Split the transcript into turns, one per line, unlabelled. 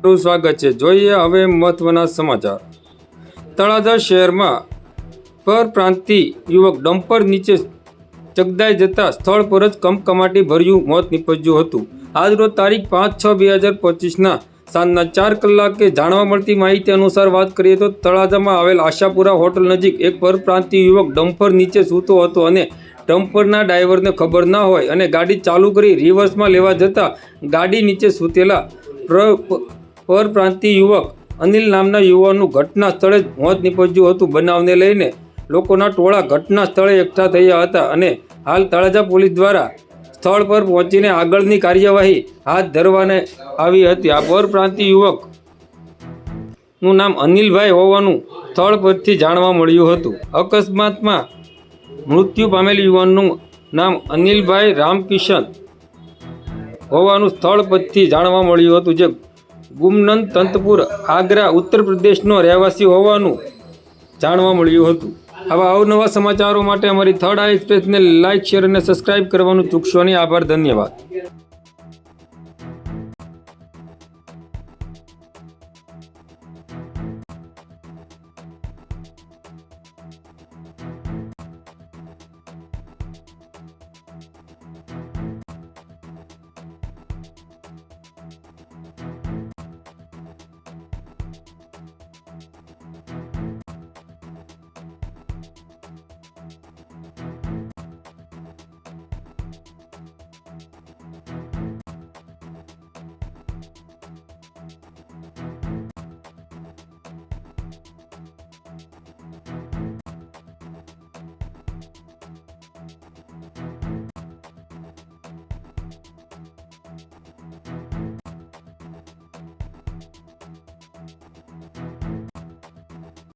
આપનું સ્વાગત છે। જોઈએ હવે મહત્વના સમાચાર। તળાજા શહેરમાં પરપ્રાંતીય યુવક ડમ્પર નીચે ચગદાઈ જતા સ્થળ પર જ કમકમાટી ભર્યું મોત નીપજ્યું હતું। આજરોજ તારીખ 5/6/2025ના સાંજના 4 કલાકે જાણવા મળતી માહિતી અનુસાર વાત કરીએ તો તળાજામાં આવેલ આશાપુરા હોટલ નજીક એક પરપ્રાંતીય યુવક ડમ્પર નીચે સૂતો હતો અને ડમ્પરના ડ્રાઈવરને ખબર ના હોય અને ગાડી ચાલુ કરી રિવર્સમાં લેવા જતાં ગાડી નીચે સૂતેલા પરપ્રાંતીય યુવક અનિલ નામના યુવાનનું ઘટના સ્થળે જ મોત નીપજ્યું હતું। બનાવને લઈને લોકોના ટોળા ઘટના સ્થળે એકઠા થયા હતા અને હાલ તળાજા પોલીસ દ્વારા સ્થળ પર પહોંચીને આગળની કાર્યવાહી હાથ ધરવામાં આવી હતી। આ પરપ્રાંતીય યુવકનું નામ અનિલભાઈ હોવાનું સ્થળ પરથી જાણવા મળ્યું હતું। અકસ્માતમાં મૃત્યુ પામેલ યુવાનનું નામ અનિલભાઈ રામકિશન હોવાનું સ્થળ પરથી જાણવા મળ્યું હતું, જે ગુમનંદ તંતપુર આગ્રા ઉત્તર પ્રદેશનો રહેવાસી હોવાનું જાણવા મળ્યું હતું। આવા અવનવા સમાચારો માટે અમારી થર્ડ આઈ એક્સપ્રેસને લાઇક, શેર અને સબસ્ક્રાઇબ કરવાનું ચૂકશો નહીં। આભાર, ધન્યવાદ।